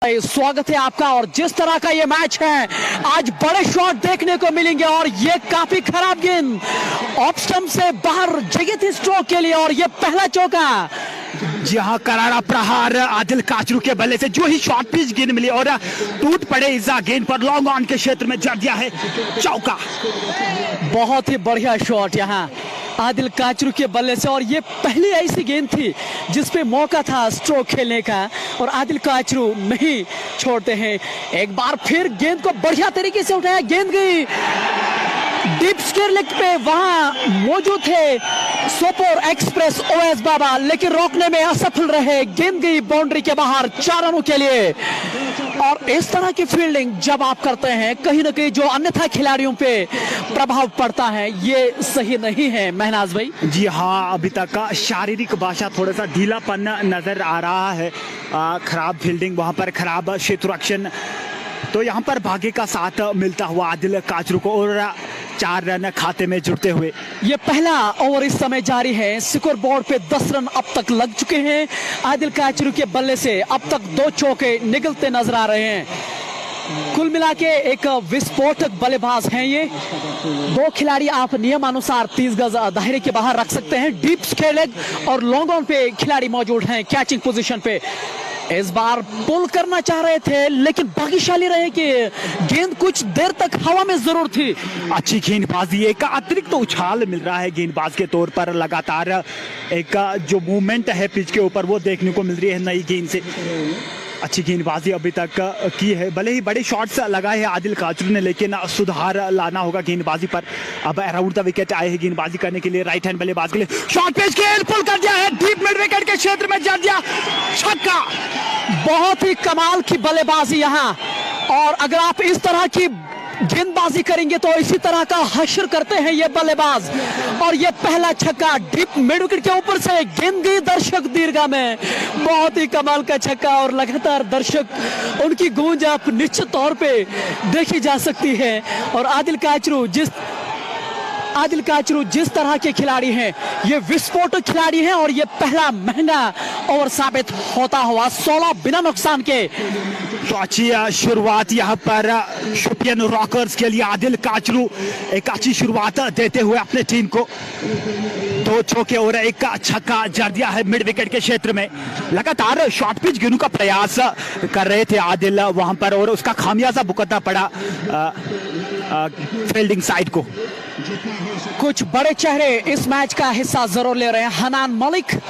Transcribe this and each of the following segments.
स्वागत है आपका। और जिस तरह का ये मैच है, आज बड़े शॉट देखने को मिलेंगे और ये काफी खराब गेंद ऑफ स्टंप से बाहर जगह थी स्ट्रोक के लिए और ये पहला चौका। जी हाँ, करारा प्रहार आदिल काचरू के बल्ले से जो ही शॉर्ट पिच गेंद मिली और टूट पड़े इस गेंद पर लॉन्ग ऑन के क्षेत्र में जड़ दिया है चौका। बहुत ही बढ़िया शॉट यहाँ आदिल काचरू के बल्ले से और ये पहली ऐसी गेंद थी जिसपे मौका था स्ट्रोक खेलने का और आदिल काचरू नहीं छोड़ते हैं। एक बार फिर गेंद को बढ़िया तरीके से उठाया, गेंद गई डीप स्क्वायर लेग पे। वहां मौजूद थे सोपोर एक्सप्रेस ओएस बाबा, लेकिन रोकने में असफल रहे। गेंद गई बाउंड्री के बाहर 4 रनों के लिए। और इस तरह की फील्डिंग जब आप करते हैं, कहीं ना कहीं जो अन्यथा खिलाड़ियों पे प्रभाव पड़ता है, ये सही नहीं है महनाज भाई। जी हाँ, अभी तक का शारीरिक भाषा थोड़ा सा ढीलापन नजर आ रहा है। खराब फील्डिंग, वहां पर खराब क्षेत्ररक्षण, तो यहाँ पर भाग्य का साथ मिलता हुआ आदिल काचरू को और 4 रन खाते में जुड़ते हुए। ये पहला ओवर इस समय जारी है। स्कोर बोर्ड पे 10 रन अब तक लग चुके हैं। आदिल काचरू के बल्ले से अब तक 2 चौके निकलते नजर आ रहे हैं। कुल मिला के एक विस्फोटक बल्लेबाज हैं ये। 2 खिलाड़ी आप नियमानुसार 30 गज दायरे के बाहर रख सकते हैं। डीप स्क्वायर लेग और लॉन्ग ऑन पे खिलाड़ी मौजूद हैं कैचिंग पोजीशन पे। इस बार पुल करना चाह रहे थे लेकिन भाग्यशाली रहे कि गेंद कुछ देर तक हवा में जरूर थी। अच्छी गेंदबाजी, एक अतिरिक्त उछाल मिल रहा है गेंदबाज के तौर पर। लगातार एक जो मूवमेंट है पिच के ऊपर वो देखने को मिल रही है नई गेंद से। अच्छी गेंदबाजी अभी तक की है, भले ही बड़े शॉट्स लगाए हैं आदिल काचरू ने, लेकिन सुधार लाना होगा गेंदबाजी पर। अब अराउंड द विकेट आए हैं गेंदबाजी करने के लिए राइट हैंड बल्लेबाज के लिए। शॉर्ट पिच गेंद पुल कर दिया है, डीप मिड विकेट के क्षेत्र में जड़ दिया, छक्का। बहुत ही कमाल की बल्लेबाजी यहाँ। और अगर आप इस तरह की गेंदबाजी करेंगे तो इसी तरह का हश्र करते हैं ये बल्लेबाज। और ये पहला छक्का डीप मिड विकेट के ऊपर से गेंद गई दर्शक दीर्घा में। बहुत ही कमाल का छक्का और लगातार दर्शक उनकी गूंज आप निश्चित तौर पे देखी जा सकती है। और आदिल काचरू जिस तरह के खिलाड़ी हैं, ये विस्फोटक खिलाड़ी हैं और ये पहला महंगा ओवर साबित होता हुआ 16 बिना नुकसान के। तो अच्छी शुरुआत यहाँ पर शोपियन रॉकर्स के लिए। आदिल काचरू एक अच्छी शुरुआत देते हुए अपने टीम को 2 चौके और एक छक्का जड़ दिया है मिड विकेट के क्षेत्र में। लगातार शॉर्ट पिच गेंदों का प्रयास कर रहे थे आदिल वहां पर और उसका खामियाजा भुगतना पड़ा फील्डिंग साइड को। कुछ बड़े चेहरे इस मैच का हिस्सा जरूर ले रहे हैं। हनान मलिक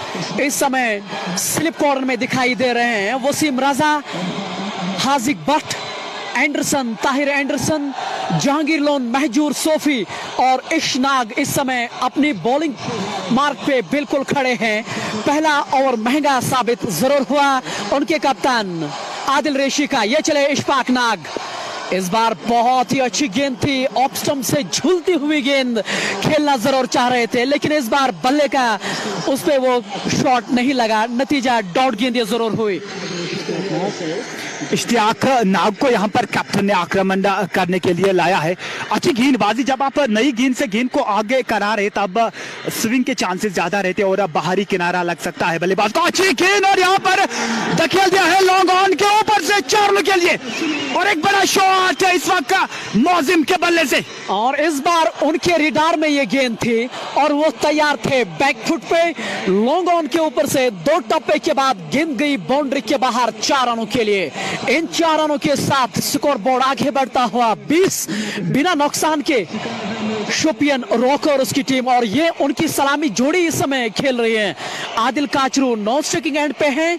इस समय स्लिप कॉर्नर में दिखाई दे रहे हैं। वसीम रजा, हाजिक भट्ट, एंडरसन, ताहिर एंडरसन, जहांगीर लोन, महजूर सोफी और इशनाग इस समय अपनी बॉलिंग मार्क पे बिल्कुल खड़े हैं। पहला ओवर महंगा साबित जरूर हुआ उनके कप्तान आदिल रेशी का। ये चले इशफाक नाग। इस बार बहुत ही अच्छी गेंद थी, ऑफ स्टंप से झूलती हुई गेंद खेलना जरूर चाह रहे थे, लेकिन इस बार बल्ले का उस पे वो शॉट नहीं लगा। नतीजा डॉट गेंद जरूर हुई। इश्तियाक नाग को यहाँ पर कैप्टन ने आक्रमण करने के लिए लाया है। अच्छी गेंदबाजी, जब आप नई गेंद से गेंद को आगे करा रहे तब स्विंग के चांसेस ज्यादा रहते और बाहरी किनारा लग सकता है बल्लेबाज को। अच्छी गेंद और यहाँ पर धकेल दिया है लॉन्ग ऑन के ऊपर से 4 रन के लिए और एक बड़ा शॉट है इस वक्त मौजिम के बल्ले से। और इस बार उनके रिडार में ये गेंद थी और वो तैयार थे बैकफुट पे लॉन्ग ऑन के ऊपर से 2 टप्पे के बाद गेंद गई बाउंड्री के बाहर 4 रनों के लिए। इन 4 रनों के साथ स्कोर बोर्ड आगे बढ़ता हुआ 20 बिना नुकसान के शोपियन रॉकर उसकी टीम। और ये उनकी सलामी जोड़ी इस समय खेल रही है। Adil Kachru non striking and पे हैं,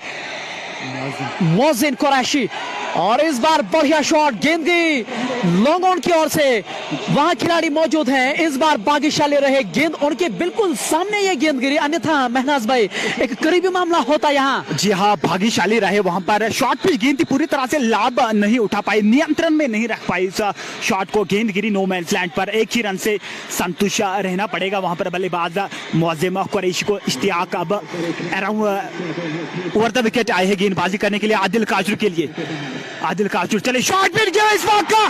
मोहसिन कुरैशी। और इस बार बढ़िया शॉट, गेंद गई लॉन्ग ऑन की ओर से, वहां खिलाड़ी मौजूद हैं। इस बार भाग्यशाली रहे, गेंद उनके बिल्कुल सामने ये गेंद गिरी, अन्यथा महनाज भाई एक करीबी मामला होता यहाँ। जी हाँ, भाग्यशाली रहे वहां पर। शॉर्ट पिच गेंद थी, पूरी तरह से लाभ नहीं उठा पाई, नियंत्रण में नहीं रख पाई इस शॉट को। गेंद गिरी नो मैंस लैंड पर, 1 ही रन से संतुष्ट रहना पड़ेगा वहां पर बल्लेबाज मोहसिन कुरैशी को। इश्तियाक अब अराउंड ओवर द विकेट आए हैं गेंदबाजी करने के लिए आदिल काचरू के लिए। आदिल काचरू चले, शॉट मिल गया इस वक्त का,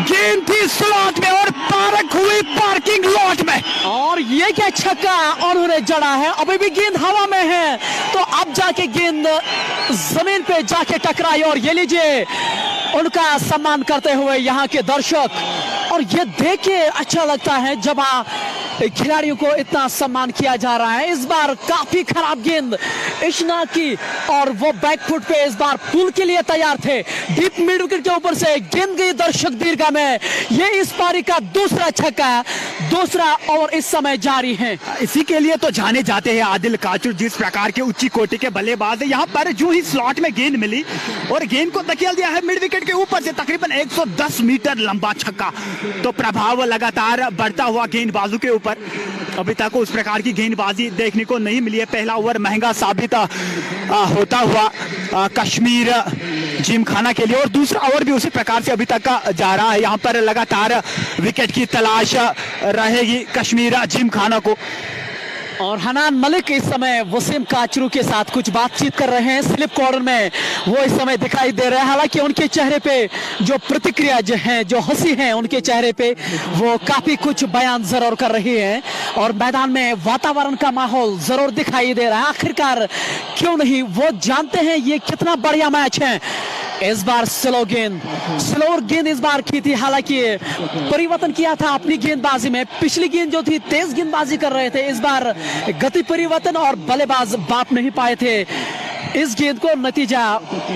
गेंद थी स्लॉट में और पार्क हुई पार्किंग लॉट में, और ये क्या छक्का उन्होंने जड़ा है। अभी भी गेंद हवा में है, तो अब जाके गेंद जमीन पे जाके टकराई, और ये लीजिए उनका सम्मान करते हुए यहाँ के दर्शक। और ये देख के अच्छा लगता है जब खिलाड़ियों को इतना सम्मान किया जा रहा है। इस बार काफी खराब गेंद इशना की, और वो बैकफुट पे इस बार पुल के लिए तैयार थे। डीप मिड विकेट के ऊपर से गेंद गई दर्शक दीर्घा में। ये इस पारी का दूसरा छक्का, दूसरा ओवर इस समय जारी है। इसी के लिए तो जाने जाते हैं आदिल काचरू, जिस प्रकार के उच्च कोटि के बल्लेबाज है। यहाँ पर जो ही स्लॉट में गेंद मिली और गेंद को धकेल दिया है मिड विकेट के ऊपर से, तकरीबन 110 मीटर लंबा छक्का। तो प्रभाव लगातार बढ़ता हुआ गेंदबाजों के ऊपर। अभी तक उस प्रकार की गेंदबाजी देखने को नहीं मिली है। पहला ओवर महंगा साबित होता हुआ कश्मीर जिमखाना के लिए, और दूसरा ओवर भी उसी प्रकार से अभी तक जा रहा है। यहाँ पर लगातार विकेट की तलाश रहेगी कश्मीर जिमखाना को। और हनान मलिक इस समय वसीम काचरू के साथ कुछ बातचीत कर रहे हैं स्लिप कॉर्नर में, वो इस समय दिखाई दे रहे हैं। हालांकि उनके चेहरे पे जो प्रतिक्रिया जो है, जो हंसी है उनके चेहरे पे, वो काफी कुछ बयान जरूर कर रही है, और मैदान में वातावरण का माहौल जरूर दिखाई दे रहा है। आखिरकार क्यों नहीं, वो जानते हैं ये कितना बढ़िया मैच है। इस बार स्लोअर गेंद इस बार की थी। हालांकि परिवर्तन किया था अपनी गेंदबाजी में। पिछली गेंद जो थी तेज गेंदबाजी कर रहे थे, इस बार गति परिवर्तन और बल्लेबाज बाप नहीं पाए थे। इस गेंद को नतीजा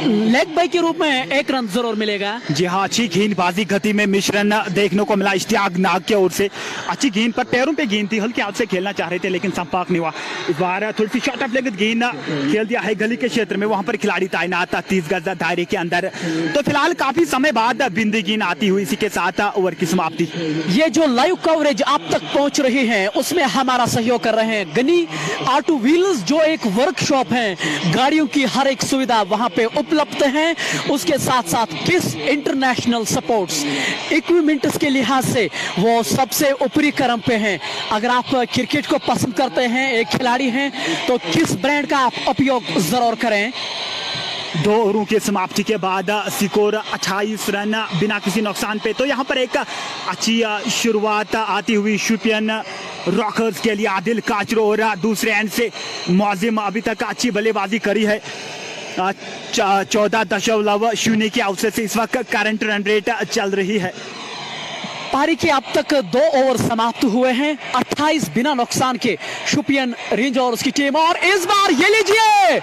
लेग बाई के रूप में 1 रन जरूर मिलेगा। जी हाँ, अच्छी गेंदबाजी गति में मिश्रण देखने को मिला इश्तियाक नाग की ओर से। अच्छी गेंद पर पैरों पे गेंद थी, हल्के हाथ से खेलना चाह रहे थे लेकिन संपर्क नहीं हुआ। इस बार थोड़ी सी शॉर्ट ऑफ लेग गेंद खेल दिया है गली के क्षेत्र में, वहां पर खिलाड़ी तैनात 30 गज दायरे के अंदर। तो फिलहाल काफी समय बाद बिंदी गेंद आती हुई, इसी के साथ ओवर की समाप्ति। ये जो लाइव कवरेज आप तक पहुंच रही है उसमें हमारा सहयोग कर रहे हैं गनी ऑटो व्हील्स, जो एक वर्कशॉप है। गाड़ियों की हर एक सुविधा वहां पे उपलब्ध है। उसके साथ साथ किस इंटरनेशनल सपोर्ट्स इक्विपमेंट्स के लिहाज से वो सबसे ऊपरी क्रम पे हैं। अगर आप क्रिकेट को पसंद करते हैं, एक खिलाड़ी हैं, तो किस ब्रांड का आप उपयोग जरूर करें। 2 ओवरों की समाप्ति के बाद स्कोर 28 रन बिना किसी नुकसान पे। तो यहाँ पर एक अच्छी शुरुआत आती हुई शुपियन रॉकर्स के लिए आदिल काचरू, और दूसरे एंड से मौजिम अभी तक अच्छी बल्लेबाजी करी है। 14.0 की औसत से इस वक्त करंट रन रेट चल रही है। पारी के अब तक 2 ओवर समाप्त हुए हैं, 28 बिना नुकसान के शुपियन रेंजर्स की टीम। और इस बार ये लीजिए,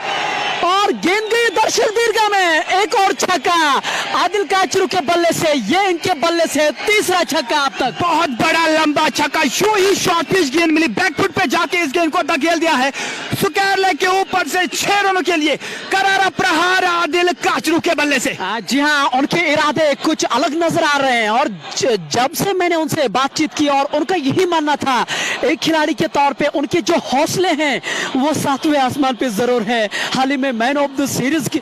और गेंद गई दर्शक दीर्घा में, एक और छक्का आदिल काचरू के बल्ले से। ये इनके बल्ले से तीसरा छक्का अब तक। बहुत बड़ा लंबा छक्का, जो ही शॉर्ट पिच गेंद मिली बैकफुट पे जाके इस गेंद को धकेल दिया है स्क्वायर लेग के ऊपर से। 6 रनों के लिए करारा प्रहार आदिल काचरू के बल्ले से। जी हाँ, उनके इरादे कुछ अलग नजर आ रहे हैं। और जब से मैंने उनसे बातचीत की, और उनका यही मानना था एक खिलाड़ी के तौर पे उनके जो हौसले हैं वो 7वें आसमान पे जरूर है। हाल ही में मैन ऑफ द सीरीज के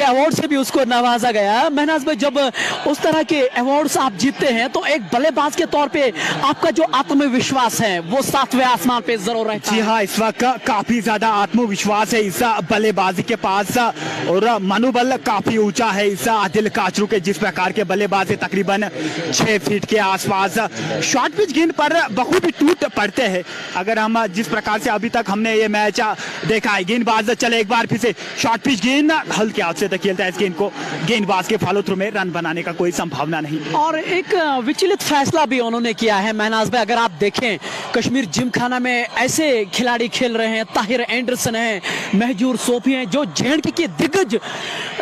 अवार्ड से भी उसको नवाजा गया। महनाज भाई, जब उस तरह के अवार्ड्स आप जीतते हैं तो एक बल्लेबाज के तौर पे आपका जो आत्मविश्वास है वो 7वें आसमान पे जरूर रहता है। जी हाँ, इस वक्त काफी ज्यादा आत्मविश्वास है इस बल्लेबाजी के पास, और मनोबल काफी ऊंचा है इस आदिल काचरू के। जिस प्रकार के बल्लेबाज तकरीबन 6 फीट के आसपास शॉर्ट पिच गेंद पर बखूबी टूट पड़ते हैं। अगर हम जिस प्रकार से अभी तक हमने ये मैच देखा है, गेंदबाज चले एक बार फिर से शॉर्ट पिच गेंद हल्के हाथ से धकेलता है इस गेंद को। गेंदबाज के फॉलो थ्रू में रन बनाने का कोई संभावना नहीं। और एक विचलित फैसला भी उन्होंने किया है महनाज भाई। अगर आप देखें कश्मीर जिमखाना में ऐसे खिलाड़ी खेल रहे हैं, ताहिर एंडरसन है, महजूर सोफी हैं, जो जेएंडके के दिग्गज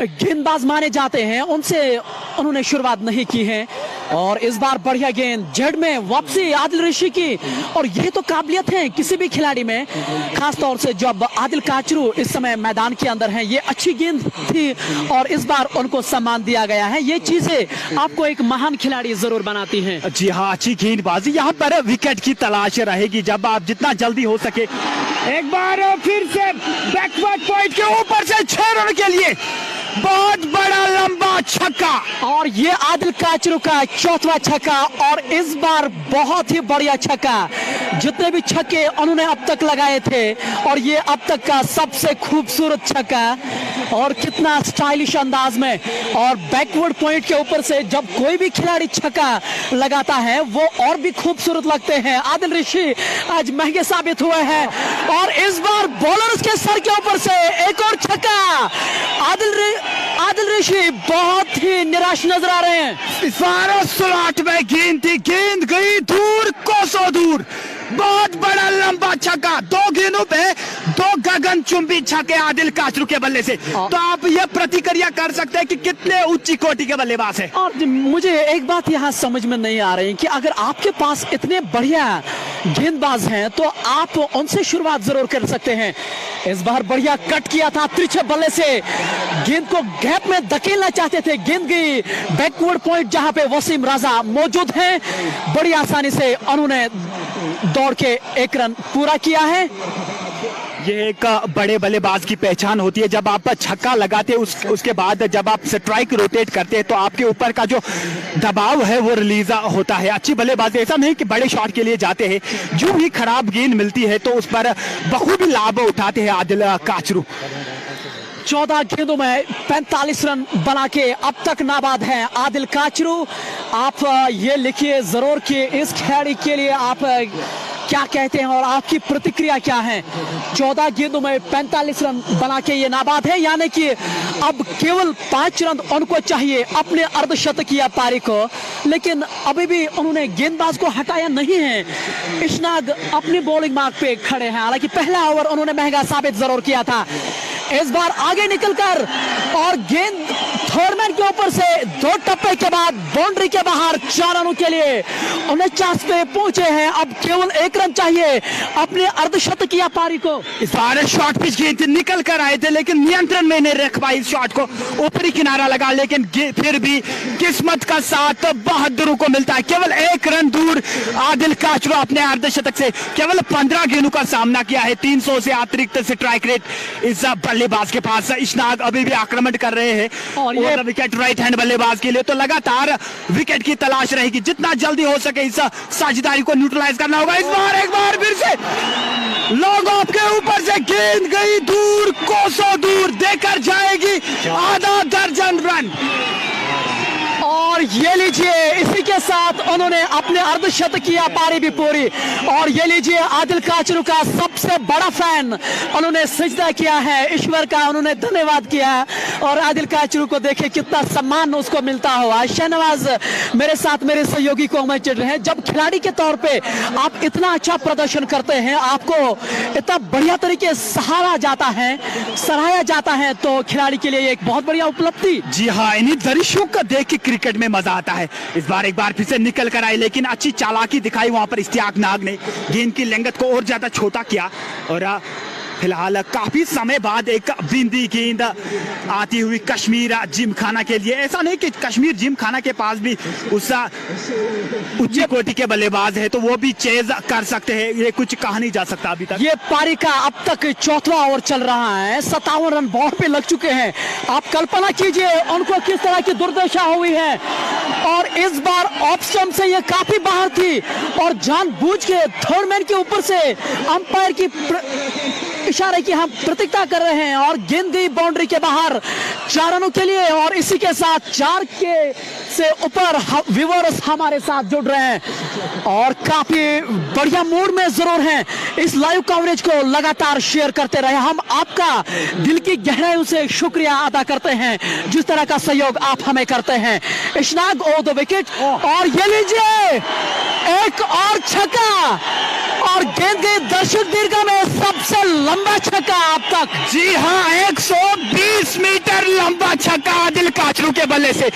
गेंदबाज माने जाते हैं, उनसे उन्होंने शुरुआत नहीं की है। और इस बार बढ़िया गेंद जेड में वापसी आदिल ऋषि की, और ये तो काबिलियत है किसी भी खिलाड़ी में, खासतौर से जब आदिल काचरू इस समय मैदान के अंदर हैं। ये अच्छी गेंद थी और इस बार उनको सम्मान दिया गया है। ये चीजें आपको एक महान खिलाड़ी जरूर बनाती हैं। जी हाँ, अच्छी गेंदबाजी। यहाँ पर विकेट की तलाश रहेगी, जब आप जितना जल्दी हो सके। एक बार फिर से बैकवर्ड पॉइंट के ऊपर से 6 रन के लिए बहुत बड़ा लंबा छक्का, और ये आदिल काचरू का 4वां छक्का, और इस बार बहुत ही बढ़िया छक्का। जितने भी छक्के उन्होंने अब तक लगाए थे, और ये अब तक का सबसे खूबसूरत छक्का, और कितना स्टाइलिश अंदाज में, और बैकवर्ड पॉइंट के ऊपर से जब कोई भी खिलाड़ी छक्का लगाता है वो और भी खूबसूरत लगते हैं। आदिल ऋषि आज महंगे साबित हुए हैं, और इस बार बॉलर्स के सर के ऊपर से एक और छक्का। आदिल ऋषि बहुत ही निराश नजर आ रहे हैं। इस बार स्लॉट में गेंद थी, गेंद गई दूर, कोसों दूर, बहुत बड़ा लंबा छक्का, 2 गेंदों पे 2 गगनचुंबी छक्के आदिल काचरू के बल्ले से। तो आप ये प्रतिक्रिया कर सकते हैं कि कितने उच्च कोटि के बल्लेबाज हैं। और मुझे एक बात यहाँ समझ में नहीं आ रही कि अगर आपके पास इतने बढ़िया गेंदबाज हैं तो आप उनसे शुरुआत जरूर कर सकते हैं। इस बार बढ़िया कट किया था तिरछे बल्ले से, गेंद को गैप में धकेलना चाहते थे, गेंद गई बैकवर्ड पॉइंट जहां पे वसीम राजा मौजूद हैं। बड़ी आसानी से उन्होंने दौड़ के 1 रन पूरा किया है। ये एक बड़े बल्लेबाज की पहचान होती है, जब आप छक्का लगाते हैं उसके बाद जब आप स्ट्राइक रोटेट करते हैं तो आपके ऊपर का जो दबाव है वो रिलीज होता है। अच्छी बल्लेबाजी, ऐसा नहीं कि बड़े शॉट के लिए जाते हैं, जो भी खराब गेंद मिलती है तो उस पर बखूबी लाभ उठाते हैं आदिल काचरू। 14 गेंदों में 45 रन बना के अब तक नाबाद हैं आदिल काचरू। आप ये लिखिए जरूर कि इस खिलाड़ी के लिए आप क्या कहते हैं और आपकी प्रतिक्रिया क्या है। 14 गेंदों में 45 रन बना के ये नाबाद है, यानी कि अब केवल 5 रन उनको चाहिए अपने अर्धशतकीय पारी को, लेकिन अभी भी उन्होंने गेंदबाज को हटाया नहीं है। इशनाग अपनी बॉलिंग मार्क पे खड़े हैं, हालांकि पहला ओवर उन्होंने महंगा साबित जरूर किया था। इस बार आगे निकलकर और गेंद थर्डमैन के ऊपर से 2 टप्पे के बाद बाउंड्री के बाहर 4 रनों के लिए 49 पे पहुंचे हैं। अब केवल 1 रन चाहिए अपने अर्धशतकीय पारी को। इस बार शॉर्ट पिच गेंद निकल कर आए थे लेकिन नियंत्रण में नहीं रख पाई इस शॉट को, ऊपरी किनारा लगा, लेकिन फिर भी किस्मत का साथ बहादुरों को मिलता है। केवल 1 रन दूर आदिल काचरू अपने अर्धशतक से केवल 15 गेंदों का सामना किया है। 300 से अतिरिक्त स्ट्राइक रेट इस बल्लेबाज के पास। इशनाग अभी भी आक्रमण कर रहे हैं और ये विकेट राइट हैंड बल्लेबाज के लिए, तो लगातार विकेट की तलाश रहेगी। जितना जल्दी हो सके इस साझेदारी को न्यूट्रलाइज करना होगा। इस बार एक बार फिर से लॉन्ग ऑफ के ऊपर से गेंद गई दूर, कोसों दूर, देकर जाएगी आधा दर्जन रन। और ये लीजिए, इसी के साथ उन्होंने अपने अर्धशतकीय पारी भी पूरी। और ये लीजिए, आदिल काचरू का सबसे बड़ा फैन उन्होंने सजदा किया है, ईश्वर का उन्होंने धन्यवाद किया। और आदिल काचरू को देखे कितना सम्मान उसको मिलता हुआ। शहनवाज मेरे साथ मेरे सहयोगी को मैं चिढ़ रहे हैं, जब खिलाड़ी के तौर पे आप इतना अच्छा प्रदर्शन करते हैं, आपको इतना बढ़िया तरीके से सराहा जाता है, तो खिलाड़ी के लिए एक बहुत बढ़िया उपलब्धि। जी हाँ, इन्हीं दृश्यों को देख के क्रिकेट में मजा आता है। इस बार एक बार फिर से निकल कर आए, लेकिन अच्छी चालाकी दिखाई वहां पर इश्तियाक नाग ने, गेंद की लंगत को और ज्यादा छोटा किया। और फिलहाल काफी समय बाद एक बिंदी गेंद आती हुई कश्मीर जिमखाना के लिए। ऐसा नहीं कि कश्मीर जिमखाना के पास भी उस उच्च कोटि के बल्लेबाज है तो वो भी चेज कर सकते हैं, ये कुछ कहा नहीं जा सकता अभी तक। ये पारी का अब तक 4वां ओवर चल रहा है, 57 रन बोर्ड पे लग चुके हैं। आप कल्पना कीजिए उनको किस तरह की दुर्दशा हुई है। और इस बार ऑप्शन से ये काफी बाहर थी और जानबूझ के थर्डमैन के ऊपर से अंपायर की इशारे की हम प्रतीक्षा कर रहे हैं और गेंद गई बाउंड्री के बाहर 4 रनों के लिए। और इसी के साथ 4 के से ऊपर व्यूअर्स हमारे साथ जुड़ रहे हैं और काफी बढ़िया मूड में जरूर हैं। इस लाइव कवरेज को लगातार शेयर करते रहे, हम आपका दिल की गहराइयों से शुक्रिया अदा करते हैं जिस तरह का सहयोग आप हमें करते हैं। इशनाग ओ द विकेट, और ये लीजिए एक और छक्का और गेंद गई दर्शक दीर्घा में सबसे लंबा छक्का अब तक। जी हाँ, 120 मीटर लंबा छक्का आदिल काचरू के बल्ले से।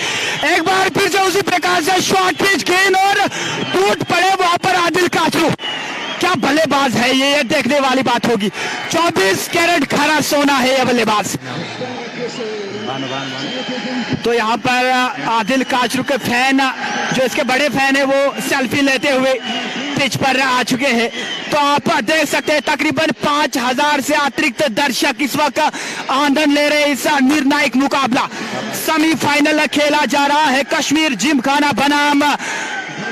एक बार फिर से उसी प्रकार से शॉर्ट पिच गेंद और टूट पड़े वहां पर आदिल काचरू। क्या बल्लेबाज है ये देखने वाली बात होगी। 24 कैरेट खरा सोना है ये बल्लेबाज। तो यहाँ पर आदिल काचरू के फैन, जो इसके बड़े फैन है, वो सेल्फी लेते हुए पिच पर आ चुके हैं। तो आप देख सकते हैं तकरीबन 5000 से अतिरिक्त दर्शक इस वक्त आनंद ले रहे इस निर्णायक मुकाबला। सेमीफाइनल खेला जा रहा है कश्मीर जिमखाना बनाम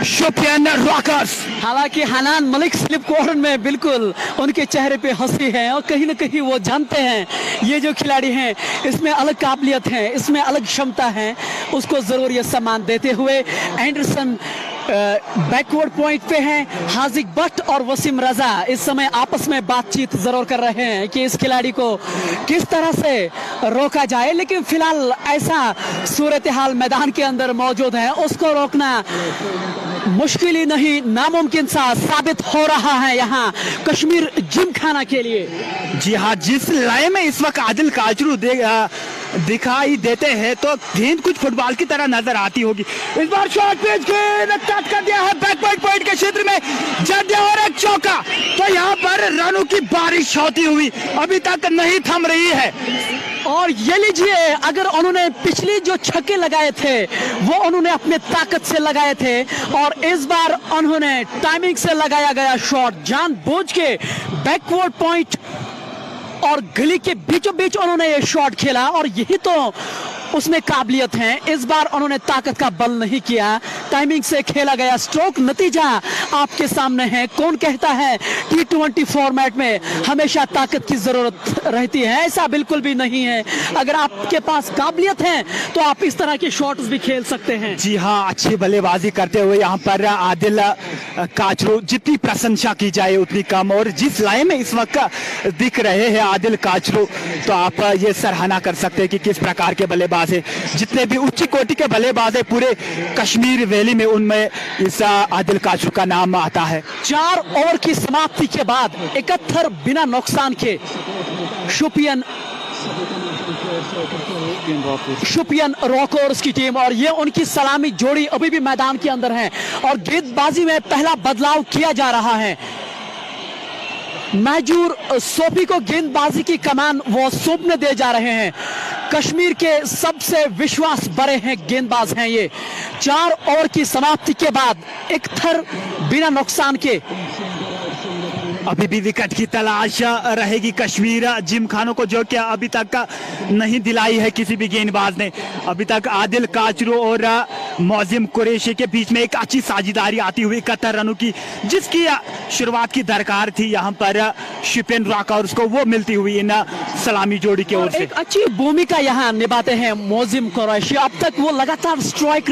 शुपियन रॉकर्स। हालांकि हनान मलिक स्लिप कॉर्नर में बिल्कुल उनके चेहरे पे हंसी है और कहीं ना कहीं वो जानते हैं ये जो खिलाड़ी हैं इसमें अलग काबिलियत है, इसमें अलग क्षमता है, उसको जरूर ये सम्मान देते हुए एंडरसन बैकवर्ड पॉइंट पे हैं। हाजिक भट्ट और वसीम रजा इस समय आपस में बातचीत जरूर कर रहे हैं कि इस खिलाड़ी को किस तरह से रोका जाए, लेकिन फिलहाल ऐसा सूरत हाल मैदान के अंदर मौजूद है, उसको रोकना मुश्किल ही नहीं नामुमकिन सा साबित हो रहा है यहाँ कश्मीर जिमखाना के लिए। जी हाँ, जिस लय में इस वक्त आदिल काचरू दिखाई देते हैं तो गेंद कुछ फुटबॉल की तरह नजर आती होगी। इस बार शॉट पिच कट कर दिया है बैकवर्ड पॉइंट के क्षेत्र में, जड़ और एक चौका। तो यहाँ पर रनों की बारिश होती हुई अभी तक नहीं थम रही है। और ये लीजिए, अगर उन्होंने पिछली जो छक्के लगाए थे वो उन्होंने अपने ताकत से लगाए थे और इस बार उन्होंने टाइमिंग से लगाया गया शॉट जानबूझ के बैकवर्ड पॉइंट और गली के बीचों बीच उन्होंने ये शॉट खेला और यही तो उसमें काबिलियत है। इस बार उन्होंने ताकत का बल नहीं किया, टाइमिंग से खेला गया स्ट्रोक। नतीजा आपके सामने है। कौन कहता है T20 फॉर्मेट में हमेशा ताकत की जरूरत रहती है? ऐसा बिल्कुल भी नहीं है। अगर आपके पास काबिलियत है तो आप इस तरह के शॉट्स भी खेल सकते हैं। जी हाँ, अच्छी बल्लेबाजी करते हुए यहाँ पर आदिल काचरू, जितनी प्रशंसा की जाए उतनी कम, और जिस लाइन में इस वक्त दिख रहे हैं आदिल काचरू तो आप ये सराहना कर सकते हैं कि किस प्रकार के बल्लेबाज है। जितने भी उच्च कोटि के बल्लेबाज है पूरे कश्मीर वैली में, उनमें इस आदिल काचरू का नाम आता है। 4 ओवर की समाप्ति के बाद 71 बिना नुकसान के शुपियन रॉकर्स की टीम, और ये उनकी सलामी जोड़ी अभी भी मैदान के अंदर है और गेंदबाजी में पहला बदलाव किया जा रहा है। महजूर सोफी को गेंदबाजी की कमान वो सौंपने दे जा रहे हैं। कश्मीर के सबसे विश्वास बड़े हैं गेंदबाज हैं ये। 4 ओवर की समाप्ति के बाद 71 बिना नुकसान के। अभी भी विकेट की तलाश रहेगी कश्मीर जिमखानों को, जो कि अभी तक नहीं दिलाई है किसी भी गेंदबाज ने। अभी तक आदिल काचरू और मौजिम कुरैशी के बीच में एक अच्छी साझेदारी आती हुई 71 रनों की, जिसकी शुरुआत की दरकार थी यहाँ पर शुपियन रॉकर्स को, वो मिलती हुई इन सलामी जोड़ी की ओर से। एक अच्छी भूमिका यहाँ निभाते हैं मौजिम कुरैशी। अब तक वो लगातार स्ट्राइक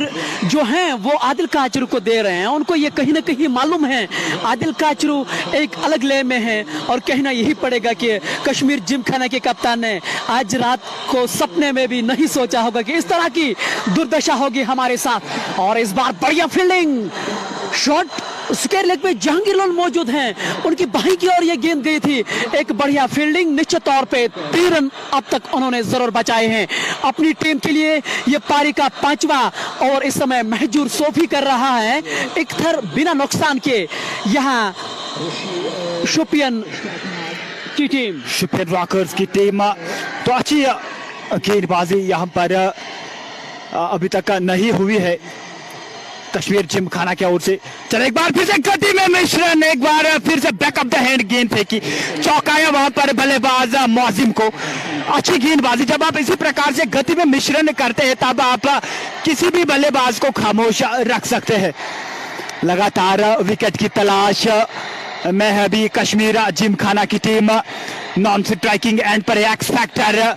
जो हैं वो आदिल काचरू को दे रहे हैं। उनको ये कहीं ना कहीं मालूम है आदिल काचरू एक अलग ले में है और कहना यही पड़ेगा कि कश्मीर जिमखाना के कप्तान ने आज रात को सपने में भी नहीं सोचा होगा कि इस तरह की दुर्दशा होगी हमारे साथ। और इस बार बढ़िया फील्डिंग शॉट, स्क्वायर लेग पे जहांगीर लोन मौजूद हैं, उनकी बाहीं की ओर ये गेंद गई थी। एक बढ़िया फील्डिंग, निश्चित तौर पे 3 रन अब तक उन्होंने जरूर बचाए हैं अपनी टीम के लिए। ये पारी का 5वां और इस समय महजूर सोफी कर रहा है 71 बिना नुकसान के। यहाँ शुपियन की टीम, शुपियन रॉकर्स की टीम तो अच्छी गेंदबाजी यहाँ पर अभी तक नहीं हुई है कश्मीर जिमखाना की ओर से। चलो एक बार फिर से गति में मिश्रण, एक बार फिर से बैक ऑफ द हैंड गेंद फेंकी, चौकाया वहां पर बल्लेबाज मौजिम को। अच्छी गेंदबाजी, जब आप इसी प्रकार से गति में मिश्रण करते हैं तब आप किसी भी बल्लेबाज को खामोश रख सकते हैं। लगातार विकेट की तलाश में है अभी कश्मीर जिमखाना की टीम। नॉन स्ट्राइकिंग एंड पर एक्स फैक्टर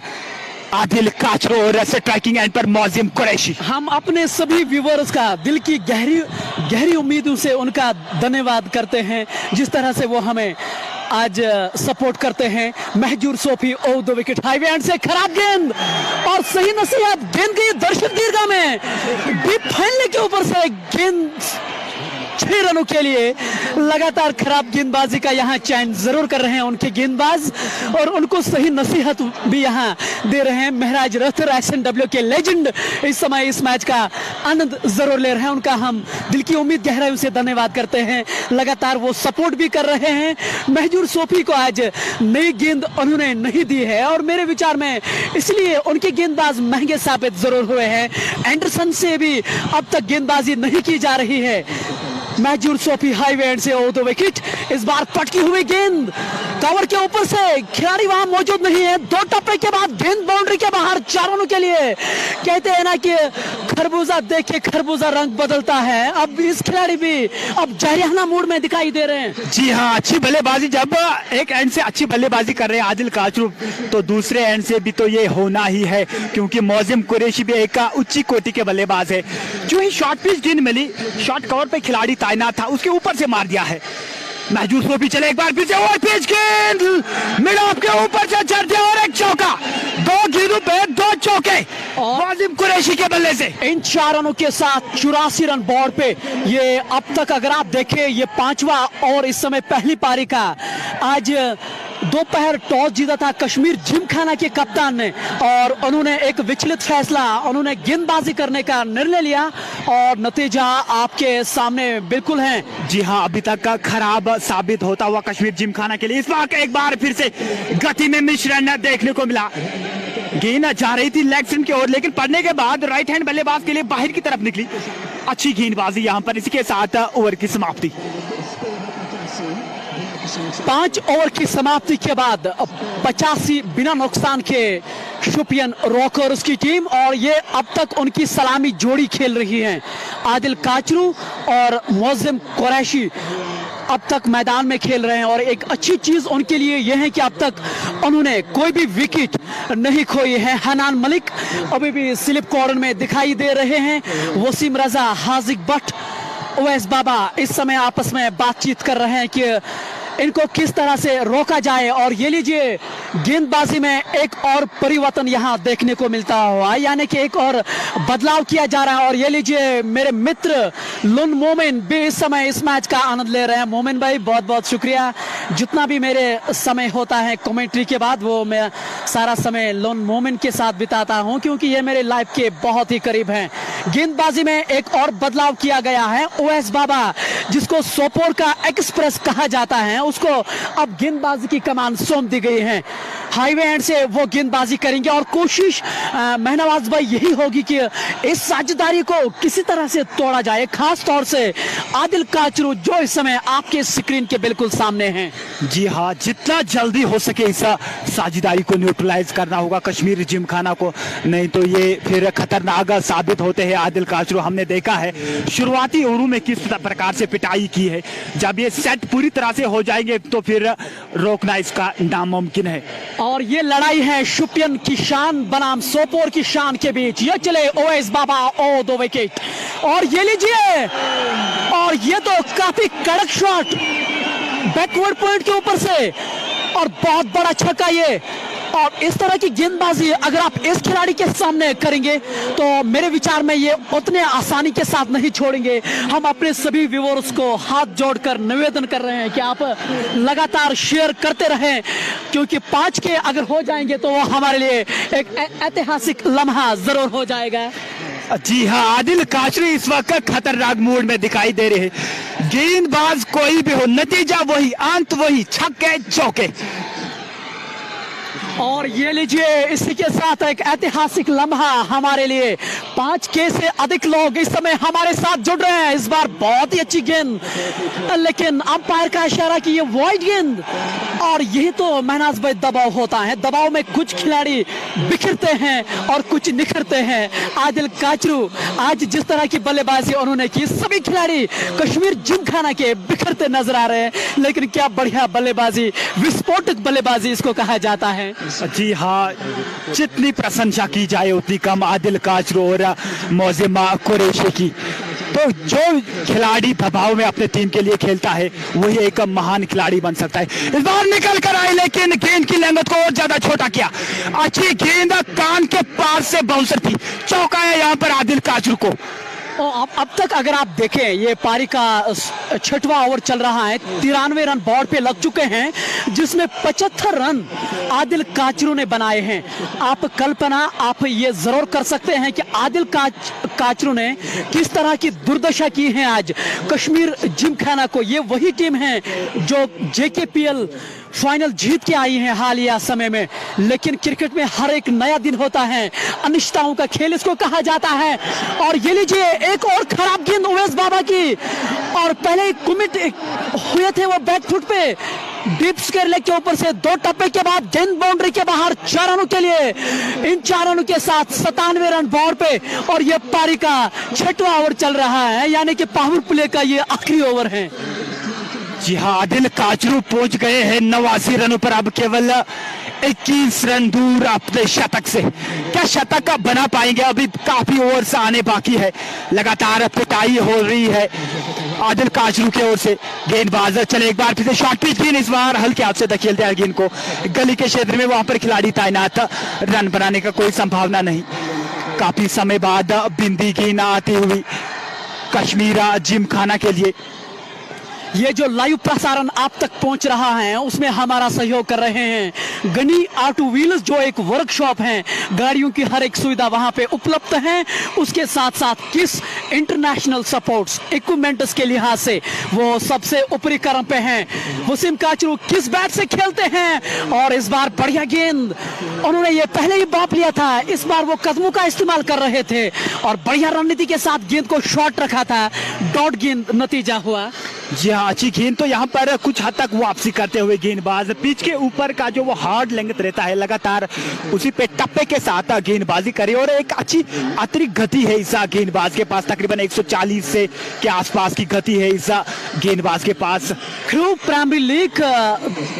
आदिल काचरू और स्ट्राइकिंग एंड पर मौजिम कुरैशी। हम अपने सभी व्यूअर्स का दिल की गहरी उम्मीदों से उनका धन्यवाद करते हैं, जिस तरह से वो हमें आज सपोर्ट करते हैं। Mahjoor Sophie over the wicket, highway and से खराब गेंद और सही नसीहत, गेंद गई दर्शक दीर्घा में, डीप फैलने के ऊपर से गेंद 6 रनों के लिए। लगातार खराब गेंदबाजी का यहाँ चयन जरूर कर रहे हैं उनके गेंदबाज और उनको सही नसीहत भी यहाँ दे रहे हैं। महराज रथर SNW के लेजेंड इस समय इस मैच का आनंद जरूर ले रहे हैं। उनका हम दिल की उम्मीद गहराई से धन्यवाद करते हैं। लगातार वो सपोर्ट भी कर रहे हैं। महजूर सोफी को आज नई गेंद उन्होंने नहीं दी है और मेरे विचार में इसलिए उनके गेंदबाज महंगे साबित जरूर हुए हैं। एंडरसन से भी अब तक गेंदबाजी नहीं की जा रही है। महजूर सोफी हाईवे एंड से ओवर द विकेट। इस बार पटकी हुई गेंद कवर के ऊपर से, खिलाड़ी वहां मौजूद नहीं है। 2 टप्पे के बाद बाद गेंद बाउंड्री के बाहर 4 रनों के लिए। कहते हैं ना कि खरबूजा देख के खरबूजा रंग बदलता है, अब इस खिलाड़ी भी अब जहरियाना मूड में दिखाई दे रहे हैं। जी हाँ, अच्छी बल्लेबाजी, जब एक एंड से अच्छी बल्लेबाजी कर रहे हैं आदिल काचरू तो दूसरे एंड से भी तो ये होना ही है, क्योंकि मौजिम कुरैशी भी एक उच्च कोटि के बल्लेबाज है। जो ही शॉर्ट पिच गेंद मिली, शॉर्ट कवर पे खिलाड़ी तैनात था, उसके ऊपर से मार दिया है। महजूस वो भी चले, एक बार फिर से और पिच गेंद मिड ऑफ के ऊपर से चढ़ दिया और एक चौका। 2 गेंदों पे 2 चौके मौजिम कुरैशी के बल्ले से। इन 4 रनों के साथ 84 रन बोर्ड पे। ये अब तक अगर आप देखें ये 5वां और इस समय पहली पारी का। आज दोपहर टॉस जीता था कश्मीर जिमखाना के कप्तान ने और उन्होंने एक विचलित फैसला, उन्होंने गेंदबाजी करने का निर्णय लिया और नतीजा आपके सामने बिल्कुल है। जी हाँ, अभी तक का खराब साबित होता हुआ कश्मीर जिमखाना के लिए इस बार एक बार फिर से गति में मिश्रण देखने को मिला। गेंद जा रही थी लेग स्टंप की ओर, लेकिन पड़ने के बाद राइट हैंड बल्लेबाज के लिए बाहर की तरफ निकली। अच्छी गेंदबाजी यहाँ पर। इसके साथ ओवर की समाप्ति। 5 ओवर की समाप्ति के बाद 85 बिना नुकसान के शुपियन रॉकर्स की टीम, और ये अब तक उनकी सलामी जोड़ी खेल रही है। आदिल काचरू और मौजिम कुरैशी अब तक मैदान में खेल रहे हैं और एक अच्छी चीज उनके लिए यह है कि अब तक उन्होंने कोई भी विकेट नहीं खोई है। हनान मलिक अभी भी स्लिप कॉर्नर में दिखाई दे रहे हैं। वसीम रजा, हाजिक भट्ट, उवैस बाबा इस समय आपस में बातचीत कर रहे हैं कि इनको किस तरह से रोका जाए। और ये लीजिए गेंदबाजी में एक और परिवर्तन यहाँ देखने को मिलता हुआ, यानी कि एक और बदलाव किया जा रहा है। और ये लीजिए मेरे मित्र लुन मोमिन भी इस समय इस मैच का आनंद ले रहे हैं। मोमिन भाई बहुत बहुत शुक्रिया। जितना भी मेरे समय होता है कमेंट्री के बाद वो मैं सारा समय लुन मोमिन के साथ बिताता हूँ, क्योंकि ये मेरे लाइफ के बहुत ही करीब हैं। गेंदबाजी में एक और बदलाव किया गया है। उवैस बाबा जिसको सोपोर का एक्सप्रेस कहा जाता है, उसको अब गेंदबाजी की कमान सौंप दी गई है। हाईवे एंड से वो गेंदबाजी करेंगे और कोशिश महनवाज भाई यही होगी कि इस साझेदारी को किसी तरह से तोड़ा जाए, खास तौर से आदिल काचरू जो इस समय आपके स्क्रीन के बिल्कुल सामने हैं। जी हाँ, जितना जल्दी हो सके इस साझेदारी को न्यूट्रलाइज करना होगा कश्मीर जिमखाना को, नहीं तो ये फिर खतरनाक साबित होते हैं आदिल काचरू। हमने देखा है शुरुआती ओवरों में किस प्रकार से पिटाई की है। जब ये सेट पूरी तरह से हो जाएंगे तो फिर रोकना इसका नामुमकिन है। और ये लड़ाई है शुपियन की शान बनाम सोपोर की शान के बीच। ये चले उवैस बाबा और 2 विकेट, और ये लीजिए, और ये तो काफी कड़क शॉट बैकवर्ड पॉइंट के ऊपर से और बहुत बड़ा छक्का ये। और इस तरह की गेंदबाजी अगर आप इस खिलाड़ी के सामने करेंगे तो मेरे विचार में ये उतने आसानी के साथ नहीं छोड़ेंगे। हम अपने सभी व्यूअर्स को हाथ जोड़कर निवेदन कर रहे हैं कि आप लगातार शेयर करते रहें, क्योंकि 5 के अगर हो जाएंगे तो वो हमारे लिए एक ऐतिहासिक लम्हा जरूर हो जाएगा। जी हाँ, आदिल काचरू इस वक्त खतरनाक मूड में दिखाई दे रहे हैं। गेंदबाज कोई भी हो, नतीजा वही, अंत वही, छक्के चौके। और ये लीजिए इसी के साथ एक ऐतिहासिक लम्हा हमारे लिए। 5K से अधिक लोग इस समय हमारे साथ जुड़ रहे हैं। इस बार बहुत ही अच्छी गेंद, लेकिन अंपायर का इशारा कि ये वाइड गेंद, और यही तो महनाज भाई दबाव होता है। दबाव में कुछ खिलाड़ी बिखरते हैं और कुछ निखरते हैं। आदिल काचरू आज जिस तरह की बल्लेबाजी उन्होंने की, सभी खिलाड़ी कश्मीर जिमखाना के बिखरते नजर आ रहे हैं। लेकिन क्या बढ़िया बल्लेबाजी, विस्फोटक बल्लेबाजी इसको कहा जाता है। जी हाँ, जितनी प्रशंसा की जाए उतनी कम आदिल काचरू और मौजिम कुरैशी की। तो जो खिलाड़ी दबाव में अपने टीम के लिए खेलता है वही एक महान खिलाड़ी बन सकता है। इस बार निकल कर आए, लेकिन गेंद की लंगत को और ज्यादा छोटा किया। अच्छी गेंद कान के पास से बाउंसर थी, चौका है यहाँ पर आदिल काचरू को। अब तक अगर आप देखें ये पारी का 6वां ओवर चल रहा है। 93 रन बोर्ड पे लग चुके हैं, जिसमें 75 रन आदिल काचरू ने बनाए हैं। आप कल्पना आप ये जरूर कर सकते हैं कि आदिल काचरू ने किस तरह की दुर्दशा की है आज कश्मीर जिमखाना को। ये वही टीम है जो JKPL फाइनल जीत के आई है हालिया समय में। लेकिन क्रिकेट में हर एक नया दिन होता है, अनिश्चितताओं का खेल इसको कहा जाता है। और ये लीजिए एक और खराब गेंद उवैस बाबा की, और पहले कमिट हुए थे वो बैक फुट पे, डीप स्क्वायर लेग के ऊपर से 2 टप्पे के बाद गेंद बाउंड्री के बाहर 4 रनों के लिए। इन 4 रनों के साथ 97 रन बोर्ड पे और ये पारी का 6वां ओवर चल रहा है, यानी कि पावर प्ले का ये आखिरी ओवर है। जी हाँ, आदिल काचरू पहुंच गए हैं 89 रनों पर। अब केवल 21 रन दूर अपने शतक से। क्या शतक का बना पाएंगे? अभी काफी ओवर्स आने बाकी है। लगातार पिटाई हो रही है आदिल काचरू की ओर से। गेंदबाज चले एक बार फिर से शॉर्ट पिच गेंद, इस बार हल्के हाथ से धकेल दिया गेंद को गली के क्षेत्र में। वहां पर खिलाड़ी तैनात, रन बनाने का कोई संभावना नहीं। काफी समय बाद बिंदी गेंद आती हुई कश्मीरा जिमखाना के लिए। ये जो लाइव प्रसारण आप तक पहुंच रहा है उसमें हमारा सहयोग कर रहे हैं गनी ऑटो व्हील्स, जो एक वर्कशॉप है। गाड़ियों की हर एक सुविधा वहां पे उपलब्ध है। उसके साथ साथ किस इंटरनेशनल सपोर्ट्स इक्विपमेंट्स के लिहाज से वो सबसे ऊपरी क्रम पे हैं। वसीम काचरू किस बैट से खेलते हैं और इस बार बढ़िया गेंद, उन्होंने ये पहले ही बाप लिया था, इस बार वो कदमों का इस्तेमाल कर रहे थे और बढ़िया रणनीति के साथ गेंद को शॉर्ट रखा था। डॉट गेंद नतीजा हुआ। जी हाँ, अच्छी गेंद। तो यहाँ पर कुछ हद तक वापसी करते हुए गेंदबाज पिच के ऊपर का जो वो हार्ड लेंथ रहता है, लगातार उसी पे टप्पे के साथ गेंदबाजी करे और एक अच्छी अतिरिक्त गति है इस गेंदबाज के पास। तकरीबन 140 से के आसपास की गति है इस गेंदबाज के पास। Crew primary league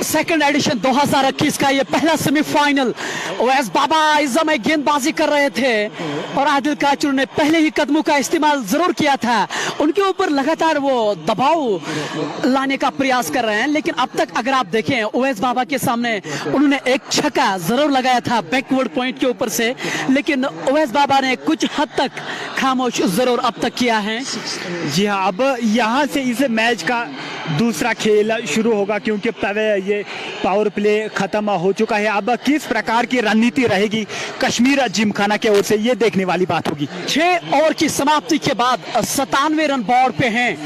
second edition 2021 का ये पहला सेमीफाइनल। ओवैस बाबा इस समय गेंदबाजी कर रहे थे और आदिल काचरू ने पहले ही कदमों का इस्तेमाल जरूर किया था। उनके ऊपर लगातार वो दबाव लाने का प्रयास कर रहे हैं, लेकिन अब तक अगर आप देखें ओवैस बाबा के सामने उन्होंने एक छक्का जरूर लगाया था बैकवर्ड पॉइंट के ऊपर से, लेकिन ओवैस बाबा ने कुछ हद तक खामोश जरूर अब तक किया है। जी हाँ, अब यहाँ से इस मैच का दूसरा खेल शुरू होगा क्योंकि ये पावर प्ले खत्म हो चुका है। अब किस प्रकार की रणनीति रहेगी कश्मीर जिमखाना की ओर से, ये देखने वाली बात होगी। 6 ओवर की समाप्ति के बाद 97 रन बोर्ड पे हैं,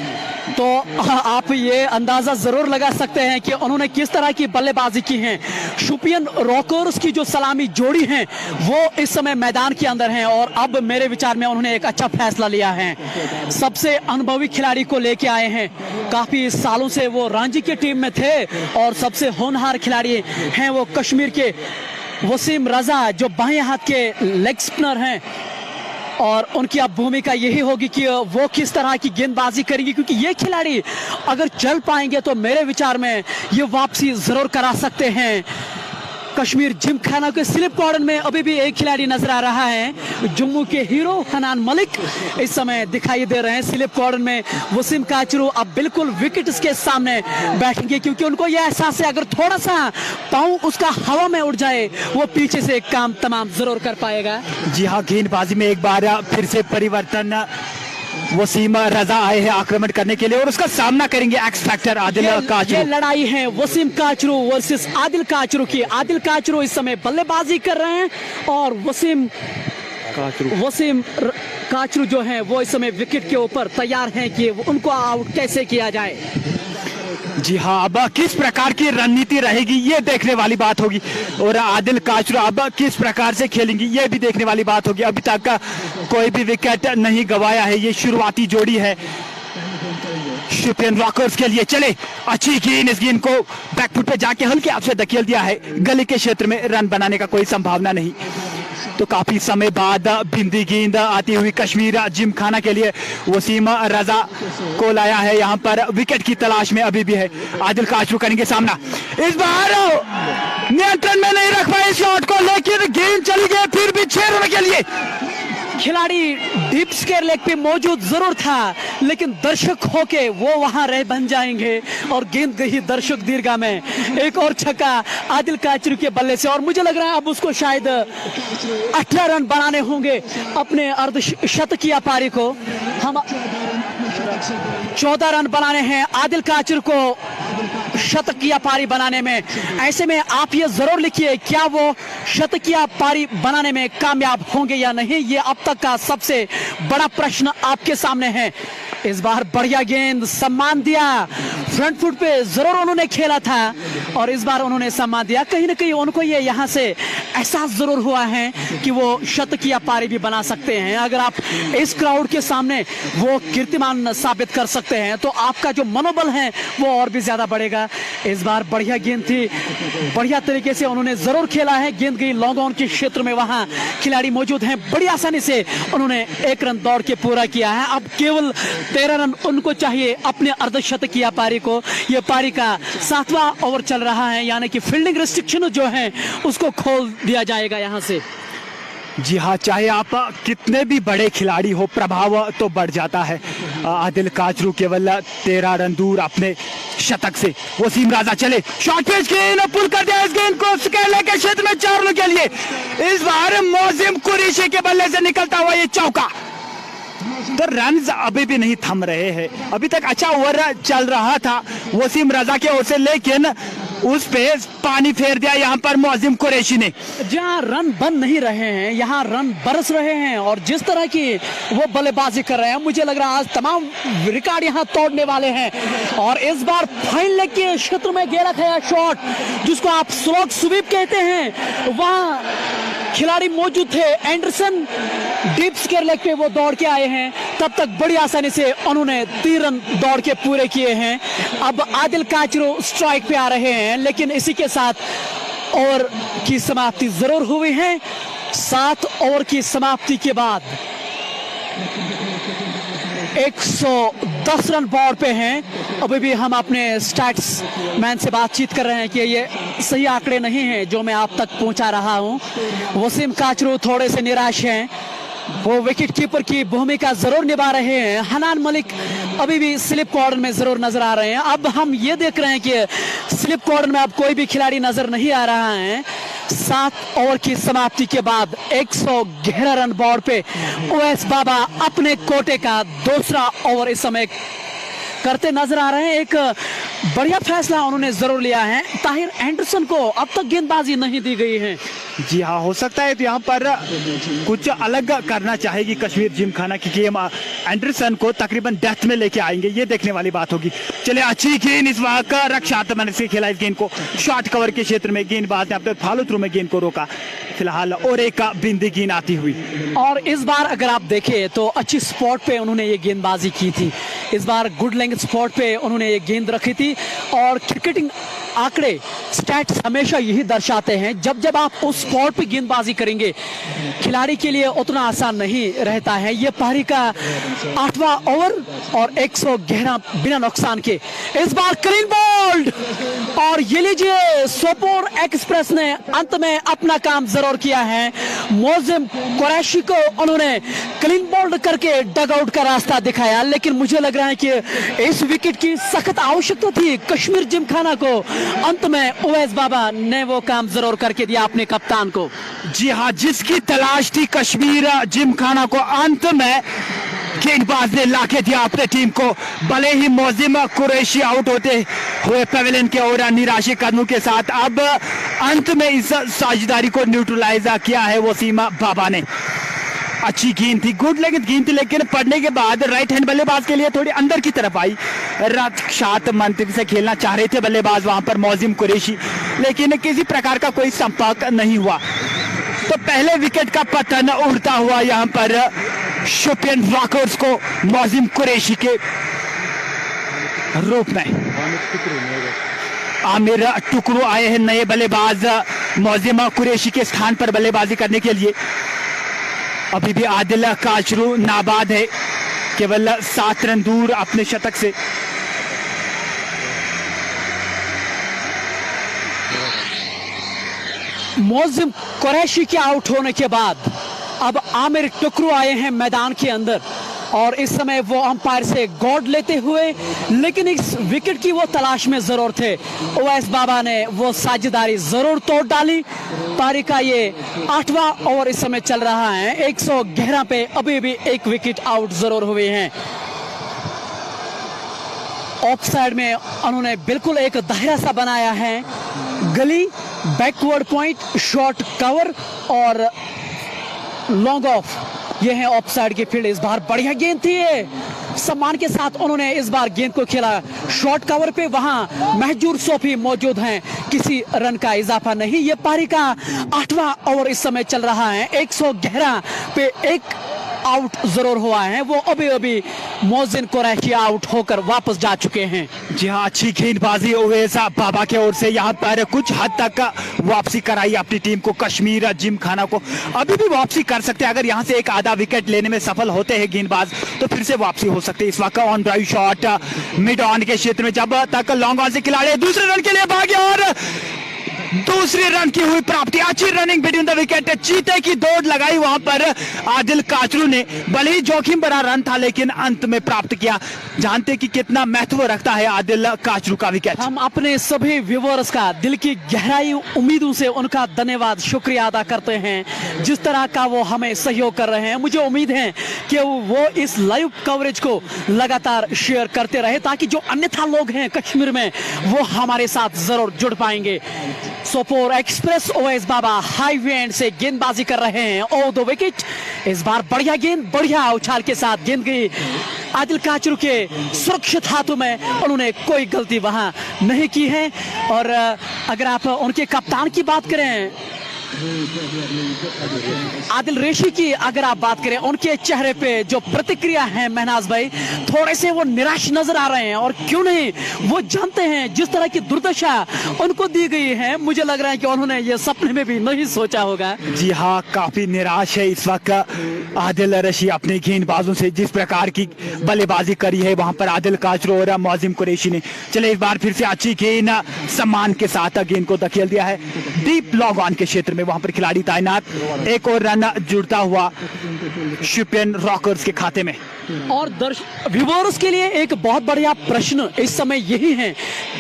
तो आप ये अंदाजा जरूर लगा सकते हैं कि उन्होंने किस तरह की बल्लेबाजी की है। शुपियन रॉकर्स की जो सलामी जोड़ी है वो इस समय मैदान के अंदर हैं और अब मेरे विचार में उन्होंने एक अच्छा फैसला लिया है। सबसे अनुभवी खिलाड़ी को लेके आए हैं, काफी सालों से वो रणजी की टीम में थे और सबसे होनहार खिलाड़ी हैं वो कश्मीर के वसीम रजा, जो बाएं हाथ के लेग स्पिनर हैं और उनकी अब भूमिका यही होगी कि वो किस तरह की गेंदबाजी करेंगे, क्योंकि ये खिलाड़ी अगर चल पाएंगे तो मेरे विचार में ये वापसी जरूर करा सकते हैं। कश्मीर जिमखाना के स्लिप कॉर्नर में अभी भी एक खिलाड़ी नजर आ रहा है, जम्मू के हीरो हनान मलिक इस समय दिखाई दे रहे हैं स्लिप कॉर्नर में। वसीम काचरू अब बिल्कुल विकेट के सामने बैठेंगे क्योंकि उनको यह एहसास है अगर थोड़ा सा पांव उसका हवा में उड़ जाए वो पीछे से काम तमाम जरूर कर पाएगा। जी हाँ, गेंदबाजी में एक बार फिर से परिवर्तन। वसीम रजा आए हैं आक्रमण करने के लिए और उसका सामना करेंगे एक्स फैक्टर आदिल काचरू। ये लड़ाई है वसीम काचरू वर्सेस आदिल काचरू की। आदिल काचरू इस समय बल्लेबाजी कर रहे हैं और वसीम काचरू जो है वो इस समय विकेट के ऊपर तैयार हैं कि उनको आउट कैसे किया जाए। जी हाँ, अब किस प्रकार की रणनीति रहेगी ये देखने वाली बात होगी और आदिल काचरू अब किस प्रकार से खेलेंगी ये भी देखने वाली बात होगी। अभी तक कोई भी विकेट नहीं गंवाया है, ये शुरुआती जोड़ी है शुपियन रॉकर्स के लिए। चले अच्छी गेंद, इस गेंद को बैकफुट पे जाके हल्के हाथ से धकेल दिया है गली के क्षेत्र में, रन बनाने का कोई संभावना नहीं। तो काफी समय बाद बिंदी गेंद आती हुई कश्मीर जिमखाना के लिए वसीम रजा को लाया है, यहाँ पर विकेट की तलाश में अभी भी है। आदिल काचरू करेंगे सामना, इस बार नियंत्रण में नहीं रख पाए शॉट को, लेकिन गेंद चली गई फिर भी 6 रन के लिए। खिलाड़ी डीप स्क्वायर लेग पे मौजूद जरूर था, लेकिन दर्शक होके वो वहां रह बन जाएंगे और गेंद गई दर्शक दीर्घा में। एक और छक्का आदिल काचरू के बल्ले से और मुझे लग रहा है अब उसको शायद 18 रन बनाने होंगे अपने अर्धशतकीय पारी को। हम 14 रन बनाने हैं आदिल काचरू को शतकीय पारी बनाने में। ऐसे में आप ये जरूर लिखिए क्या वो शतकीय पारी बनाने में कामयाब होंगे या नहीं, ये अब तक का सबसे बड़ा प्रश्न आपके सामने है। इस बार बढ़िया गेंद, सम्मान दिया फ्रंट फुट पे जरूर उन्होंने खेला था और इस बार उन्होंने सम्मान दिया। कहीं ना कहीं उनको ये यहाँ से एहसास जरूर हुआ है कि वो शतक या पारी भी बना सकते हैं। अगर आप इस क्राउड के सामने वो कीर्तिमान साबित कर सकते हैं तो आपका जो मनोबल है वो और भी ज्यादा बढ़ेगा। इस बार बढ़िया गेंद थी, बढ़िया तरीके से उन्होंने जरूर खेला है। गेंद गई लॉन्ग ऑन के क्षेत्र में, वहां खिलाड़ी मौजूद हैं, बड़ी आसानी से उन्होंने 1 रन दौड़ के पूरा किया है। अब केवल 13 रन उनको चाहिए अपने अर्धशतकीय पारी को। यह पारी का 7वां ओवर चल रहा है, यानी कि फील्डिंग रिस्ट्रिक्शन जो है उसको खोल दिया जाएगा यहां से। जी हाँ, चाहे आप कितने भी बड़े खिलाड़ी हो, प्रभाव तो बढ़ जाता है। आदिल काचरू केवल 13 रन दूर अपने शतक से। वसीम राजा चले, शॉर्ट पिच गेंद पुल कर दिया इस गेंद को केले के क्षेत्र में 4 रन के लिए। इस बार मोजिम कुरैशी के बल्ले से निकलता हुआ ये चौका। तो रन्स अभी भी नहीं थम रहे हैं। अभी तक अच्छा ओवर चल रहा था वसीम रजा की ओर से, लेकिन उस पे पानी फेर दिया यहाँ पर मोजिम कुरैशी ने। जहाँ रन बन नहीं रहे हैं, यहाँ रन बरस रहे हैं और जिस तरह की वो बल्लेबाजी कर रहे हैं, मुझे लग रहा है आज तमाम रिकॉर्ड यहाँ तोड़ने वाले हैं। और इस बार फाइन लेग के क्षेत्र में गेला खाया शॉट, जिसको आप स्लॉग स्वीप कहते हैं, वहाँ खिलाड़ी मौजूद थे। एंडरसन डीप स्क्वायर लेग पे वो दौड़ के आए हैं, तब तक बड़ी आसानी से उन्होंने 3 रन दौड़ के पूरे किए हैं। अब आदिल काचरू स्ट्राइक पे आ रहे हैं, लेकिन इसी के साथ ओवर की समाप्ति जरूर हुई है। 7 ओवर की समाप्ति के बाद 110 रन बोर्ड पे हैं। अभी भी हम अपने स्टैट्स मैन से बातचीत कर रहे हैं कि ये सही आंकड़े नहीं हैं जो मैं आप तक पहुंचा रहा हूं। वसीम काचरू थोड़े से निराश हैं, वो विकेट कीपर की भूमिका जरूर निभा रहे हैं। हनान मलिक अभी भी स्लिप कॉर्नर में जरूर नजर आ रहे हैं। अब हम ये देख रहे हैं कि स्लिप कॉर्नर में अब कोई भी खिलाड़ी नजर नहीं आ रहा है। 7 ओवर की समाप्ति के बाद 111 रन बोर्ड पे ओवैस बाबा अपने कोटे का दूसरा ओवर इस समय करते नजर आ रहे हैं। एक बढ़िया फैसला उन्होंने जरूर लिया है। ताहिर एंडरसन को अब तक गेंदबाजी नहीं दी गई है। जी हाँ, हो सकता है तो यहाँ पर कुछ अलग करना चाहेगी कश्मीर जिमखाना की गेम। एंडरसन को तकरीबन डेथ में लेके आएंगे, ये देखने वाली बात होगी। चले, अच्छी गेंद इस वक्त रक्षात्मक से खेला इस गेंद को शॉर्ट कवर के क्षेत्र में। गेंदबाज ने अपने फॉलो थ्रू में गेंद को रोका। फिलहाल और एक बिंदी गेंद आती हुई, और इस बार अगर आप देखें तो अच्छी स्पॉट पे उन्होंने ये गेंदबाजी की थी। इस बार गुड लेंथ स्पॉट पे उन्होंने ये गेंद रखी थी। और क्रिकेटिंग आंकड़े, स्टैट्स हमेशा यही दर्शाते हैं, जब जब आप उस स्पॉट पे गेंदबाजी करेंगे खिलाड़ी के लिए उतना आसान नहीं रहता है। ये पारी का 8वां ओवर और 111 बिना नुकसान के। इस बार क्लीन बोल्ड, और ये लीजिए सोपोर एक्सप्रेस ने अंत में अपना काम जरूर किया है। मोजिम कुरैशी को उन्होंने क्लीन बोल्ड करके डग आउट का रास्ता दिखाया, लेकिन मुझे लग रहा है कि इस विकेट की सख्त आवश्यकता थी कश्मीर जिमखाना को। अंत में ओवैस बाबा ने वो काम जरूर करके दिया अपने कप्तान को। जी हाँ, जिसकी तलाश थी कश्मीर जिमखाना को, अंत में गेंदबाज ने लाके दिया अपने टीम को। भले ही मोजिम कुरैशी आउट होते हुए पवेलियन के ओर निराशे कदमों के साथ, अब अंत में इस साझेदारी को न्यूट्रलाइज किया है वसीम बाबा ने। अच्छी गेंद थी, गुड लेग गेंद थी, लेकिन पड़ने के बाद राइट हैंड बल्लेबाज के लिए थोड़ी अंदर की तरफ आई। रक्षात मंत्री से खेलना चाह रहे थे बल्लेबाज वहां पर मोजिम कुरैशी, लेकिन किसी प्रकार का कोई संपर्क नहीं हुआ। तो पहले विकेट का पतन उड़ता हुआ यहाँ पर शोपियन रॉकर्स को मोजिम कुरैशी के रूप में। आमिर टुकरू आए हैं नए बल्लेबाज मोजिम कुरैशी के स्थान पर बल्लेबाजी करने के लिए। अभी भी आदिल काचरू नाबाद है, केवल 7 रन दूर अपने शतक से। मोजिम कुरैशी के आउट होने के बाद अब आमिर टुकरू आए हैं मैदान के अंदर, और इस समय वो अंपायर से गॉड लेते हुए, लेकिन इस विकेट की वो तलाश में जरूर थे। ओवैस बाबा ने वो साझेदारी जरूर तोड़ डाली। पारी का ये 8वां ओवर इस समय चल रहा है। 111 पे अभी भी एक विकेट आउट जरूर हुए हैं। ऑफ साइड में उन्होंने बिल्कुल एक दायरा सा बनाया है। गली, बैकवर्ड पॉइंट, शॉर्ट कवर और लॉन्ग ऑफ, ये है ऑफ साइड की फील्ड। इस बार बढ़िया गेंद थी ये, सम्मान के साथ उन्होंने इस बार गेंद को खेला। शॉर्ट कवर पे वहां महजूर सोफी मौजूद हैं, किसी रन का इजाफा नहीं। ये पारी का 8वां ओवर इस समय चल रहा है। 111 पे एक आउट जरूर हुआ है, वो अभी अभी मोहसिन कुरैशी आउट होकर वापस जा चुके हैं। जी हाँ, अच्छी गेंदबाजी उवैस बाबा की ओर से यहाँ पर कुछ हद तक वापसी कराई अपनी टीम को। कश्मीर जिमखाना को अभी भी वापसी कर सकते हैं, अगर यहाँ से एक आधा विकेट लेने में सफल होते हैं गेंदबाज तो फिर से वापसी हो सकती है। इस वक्त on drive shot mid on के क्षेत्र में, जब तक लॉन्ग ऑन से खिलाड़ी दूसरे रन के लिए भागे और दूसरे रन की हुई प्राप्ति। अच्छी रनिंग बिटवीन द विकेट, चीते की दौड़ लगाई वहां पर आदिल काचरू ने। भले ही जोखिम भरा रन था लेकिन अंत में प्राप्त किया। जानते कि कितना महत्व रखता है आदिल काचरू का विकेट। हम अपने सभी व्यूअर्स का दिल की गहराई उम्मीदों से उनका धन्यवाद शुक्रिया अदा करते हैं, जिस तरह का वो हमें सहयोग कर रहे हैं। मुझे उम्मीद है कि वो इस लाइव कवरेज को लगातार शेयर करते रहे ताकि जो अन्यथा लोग हैं कश्मीर में वो हमारे साथ जरूर जुड़ पाएंगे। Sopore express Owais Baba highway and से गेंदबाजी कर रहे हैं ओवर द विकेट। इस बार बढ़िया गेंद, बढ़िया उछाल के साथ गेंद गई आदिल काचरू के सुरक्षित हाथों में। उन्होंने कोई गलती वहां नहीं की है। और अगर आप उनके कप्तान की बात करें, आदिल रेशी की अगर आप बात करें, उनके चेहरे पे जो प्रतिक्रिया है महनाज भाई, थोड़े से वो निराश नजर आ रहे हैं। और क्यों नहीं, वो जानते हैं जिस तरह की दुर्दशा उनको दी गई है, मुझे लग रहा है कि उन्होंने ये सपने में भी नहीं सोचा होगा। जी हाँ, काफी निराश है इस वक्त आदिल रशी अपने गेंदबाजों से। जिस प्रकार की बल्लेबाजी करी है वहां पर आदिल काचरू और मोहसिन कुरैशी ने। चले इस बार फिर से अच्छी गेंद सम्मान के साथ गेंद को धकेल दिया है डीप लॉन्ग ऑन के क्षेत्र में। वहां पर खिलाड़ी तैनात, एक और रन जुड़ता हुआ शुपियन रॉकर्स के खाते में। और व्यूअर्स के लिए एक बहुत बढ़िया प्रश्न इस समय यही है,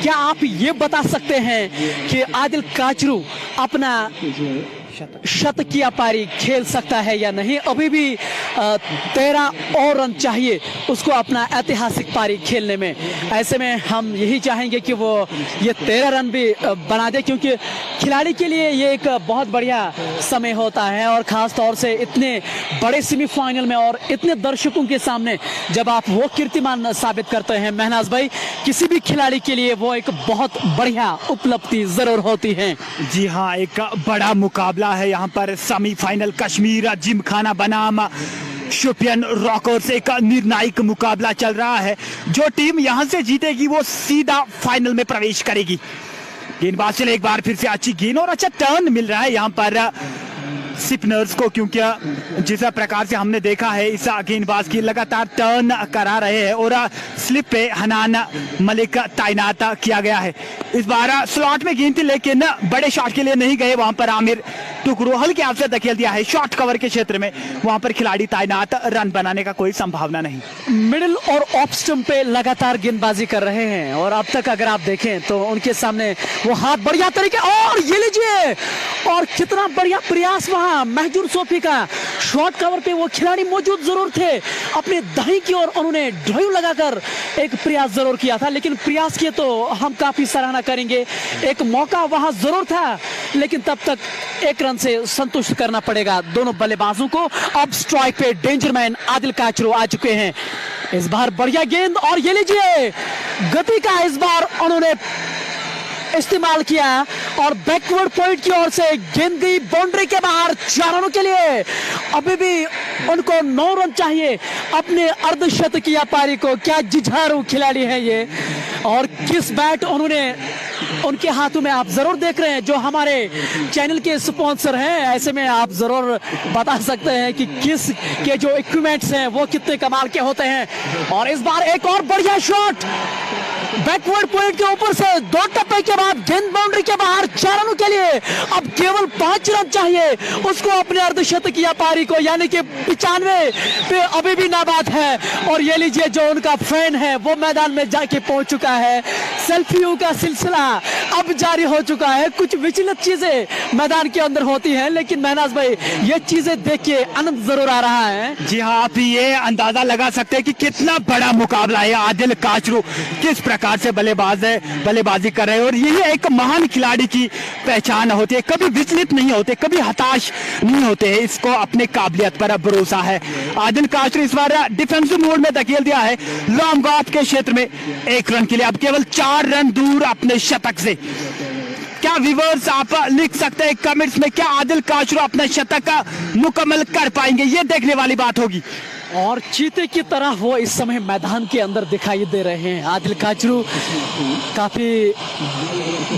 क्या आप ये बता सकते हैं कि आदिल काचरू अपना शतकीय पारी खेल सकता है या नहीं? अभी भी 13 और रन चाहिए उसको अपना ऐतिहासिक पारी खेलने में। ऐसे में हम यही चाहेंगे कि वो ये 13 रन भी बना दे, क्योंकि खिलाड़ी के लिए ये एक बहुत बढ़िया समय होता है। और खास तौर से इतने बड़े सेमीफाइनल में और इतने दर्शकों के सामने जब आप वो कीर्तिमान साबित करते हैं महनाज भाई, किसी भी खिलाड़ी के लिए वो एक बहुत बढ़िया उपलब्धि जरूर होती है। जी हाँ, एक बड़ा मुकाबला है यहाँ पर सेमीफाइनल। कश्मीर जिमखाना बनाम शुपियन रॉकर्स, एक निर्णायक मुकाबला चल रहा है। जो टीम यहाँ से जीतेगी वो सीधा फाइनल में प्रवेश करेगी। गेंदबाज चले एक बार फिर से अच्छी गेंद और अच्छा टर्न मिल रहा है यहाँ पर स्पिनर्स को, क्योंकि जिस प्रकार से हमने देखा है इस गेंदबाज की लगातार टर्न करा रहे हैं और स्लिप पे हनान मलिक तैनात किया गया है। इस बार स्लॉट में गेंद थी लेकिन बड़े शॉट के लिए नहीं गए। वहां पर आमिर टुकड़ो हल्के हाथ से धकेल दिया है शॉर्ट कवर के क्षेत्र में। वहां पर खिलाड़ी तैनात, रन बनाने का कोई संभावना नहीं। मिडिल और ऑफ स्टंप पे लगातार गेंदबाजी कर रहे हैं और अब तक अगर आप देखें तो उनके सामने वो हाथ बढ़िया तरीके, और ये लीजिए, और कितना बढ़िया प्रयास वहां महजूर सोफी का। शॉर्ट कवर पे वो खिलाड़ी मौजूद जरूर थे, अपने दाहिनी की ओर उन्होंने ड्राइव लगाकर एक प्रयास जरूर किया था, लेकिन प्रयास किए तो हम काफी सराहना करेंगे। एक मौका वहां जरूर था लेकिन तब तक एक रन से संतुष्ट करना पड़ेगा दोनों बल्लेबाजों को। अब स्ट्राइक पे डेंजर मैन आदिल काचरू आ चुके हैं। इस बार बढ़िया गेंद, और ये लीजिए गति का इस बार उन्होंने इस्तेमाल किया और बैकवर्ड पॉइंट की ओर से गेंद गई बाउंड्री के बाहर 4 रनों के लिए। अभी भी उनको 9 रन चाहिए अपने अर्धशतकीय पारी को। क्या जुझारू खिलाड़ी है ये, और किस बैट उन्होंने उनके हाथों में आप जरूर देख रहे हैं जो हमारे चैनल के स्पॉन्सर हैं। ऐसे में आप जरूर बता सकते हैं कि किस के जो इक्विपमेंट्स हैं वो कितने कमाल के होते हैं। और इस बार एक और बढ़िया शॉट बैकवर्ड पॉइंट के ऊपर से 2 टप्पे के बाद गेंद बाउंड्री के बाहर 4 रनों के लिए। अब केवल 5 रन चाहिए उसको अपने अर्धशतकीय पारी को, यानी कि 95 पे अभी भी नाबाद है। और ये लीजिए जो उनका फैन है वो मैदान में जाके पहुंच चुका है। सेल्फियों का सिलसिला अब जारी हो चुका है। कुछ विचलित चीजें मैदान के अंदर होती हैं लेकिन महनाज भाई ये चीजें देख के आनंद जरूर आ रहा है। जी हाँ, आप ये अंदाजा लगा सकते हैं कि कितना बड़ा मुकाबला है। आदिल काचरू किस प्रकार प्रकार से बल्लेबाजी कर रहे हैं और यही एक महान खिलाड़ी की पहचान होती है। कभी विचलित नहीं होते, कभी हताश नहीं होते, इसको अपने काबिलियत पर भरोसा है। आदिल काचरू इस बार डिफेंसिव मोड में धकेल दिया है लॉन्ग ऑफ के क्षेत्र में 1 रन के लिए, अब केवल 4 रन दूर अपने शतक से। क्या व्यूअर्स आप लिख सकते हैं कमेंट्स में, क्या आदिल काचरू अपना शतक मुकम्मल कर पाएंगे? ये देखने वाली बात होगी। और चीते की तरह वो इस समय मैदान के अंदर दिखाई दे रहे हैं। आदिल काचरू काफी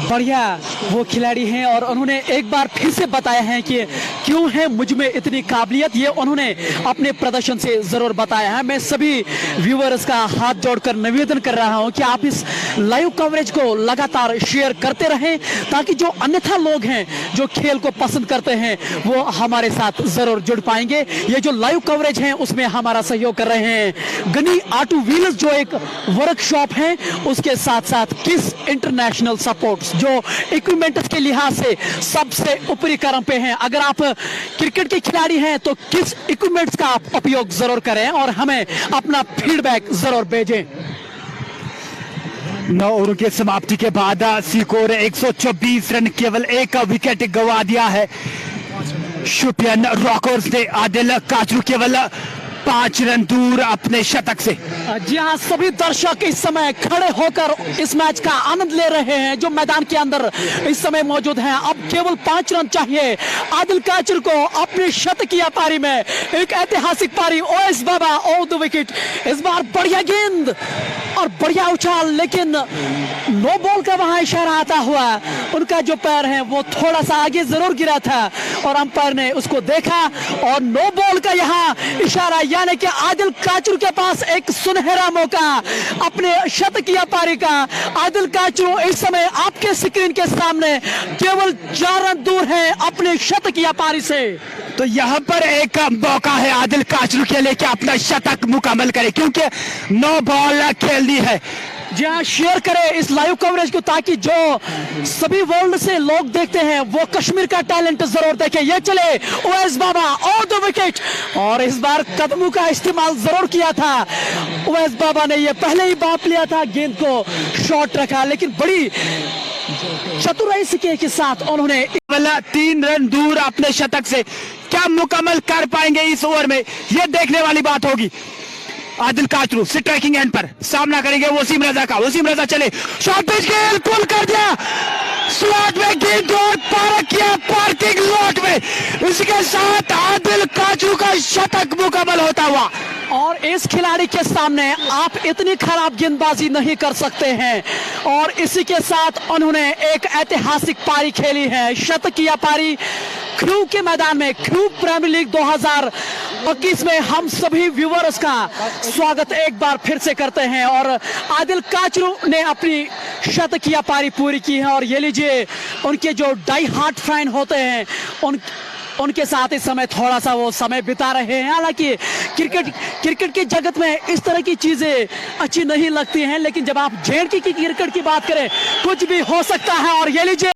बढ़िया वो खिलाड़ी हैं और उन्होंने एक बार फिर से बताया है कि क्यों है मुझ में इतनी काबिलियत, ये उन्होंने अपने प्रदर्शन से जरूर बताया है। मैं सभी व्यूअर्स का हाथ जोड़कर निवेदन कर रहा हूं कि आप इस लाइव कवरेज को लगातार शेयर करते रहें ताकि जो अन्यथा लोग हैं जो खेल को पसंद करते हैं वो हमारे साथ जरूर जुड़ पाएंगे। ये जो लाइव कवरेज है उसमें हमारा सहयोग कर रहे हैं गनी ऑटो व्हील्स जो एक वर्कशॉप है, उसके साथ साथ किस इंटरनेशनल सपोर्ट्स जो इक्विपमेंट्स के लिहाज से सबसे ऊपरी क्रम पे हैं। अगर आप क्रिकेट के खिलाड़ी हैं तो किस इक्विपमेंट्स का आप उपयोग जरूर करें और हमें अपना फीडबैक जरूर भेजें। 9 ओवरों की समाप्ति के बाद सीकोर 124 रन केवल 1 विकेट गंवा दिया है शुपियन रॉकर्स ने। आदिल काचरू केवल 5 रन दूर अपने शतक से। जी हाँ, सभी दर्शक इस समय खड़े होकर इस मैच का आनंद ले रहे हैं जो मैदान के अंदर इस समय मौजूद हैं। अब केवल 5 रन चाहिए आदिल काचरू को अपनी शतकीय पारी में, एक ऐतिहासिक पारी। OS Baba of the wicket, इस बार बढ़िया गेंद और बढ़िया उछाल, लेकिन नो बॉल का वहां इशारा आता हुआ उनका जो पैर है वो थोड़ा सा आगे जरूर गिरा था और अंपायर ने उसको देखा और नो बॉल का यहाँ इशारा, यानी कि आदिल काचरू के पास एक सुनहरा मौका अपने शतकीय पारी का। आदिल काचरू इस समय आपके स्क्रीन के सामने केवल 4 रन दूर है अपने शतकीय पारी से। तो यहाँ पर एक मौका है आदिल काचरू के लिए कि अपना शतक मुकम्मल करे क्योंकि 9 बॉल खेलनी है। जी हाँ, शेयर करें इस लाइव कवरेज को ताकि जो सभी वर्ल्ड से लोग देखते हैं वो कश्मीर का टैलेंट जरूर देखें। ये चले OS Baba on the wicket और इस बार कदमों का इस्तेमाल जरूर किया था ओएस बाबा ने, ये पहले ही बाप लिया था, गेंद को शॉर्ट रखा, लेकिन बड़ी चतुराई के साथ उन्होंने 3 रन दूर अपने शतक से क्या मुकम्मल कर पाएंगे इस ओवर में, यह देखने वाली बात होगी। आदिल काचरू स्ट्राइकिंग एंड पर सामना करेंगे वसीम रजा का। वसीम रजा चले, शॉर्ट पिच खेल पुल कर दिया, स्लॉट में गेंद और पार किया पार्किंग लॉट में। इसके साथ आदिल काचरू का शतक मुकम्मल होता हुआ। और इस खिलाड़ी के सामने आप इतनी खराब गेंदबाजी नहीं कर सकते हैं और इसी के साथ उन्होंने एक ऐतिहासिक पारी खेली है, शतकीय पारी क्रू के मैदान में। क्रू प्रीमियर लीग 2021 में हम सभी व्यूअर्स का स्वागत एक बार फिर से करते हैं और आदिल काचरू ने अपनी शतकीय पारी पूरी की है और ये लीजिए उनके जो डाई हार्ट फैन होते हैं उनके साथ इस समय थोड़ा सा वो समय बिता रहे हैं। हालांकि क्रिकेट के जगत में इस तरह की चीजें अच्छी नहीं लगती हैं, लेकिन जब आप जेड की क्रिकेट की बात करें कुछ भी हो सकता है। और ये लीजिए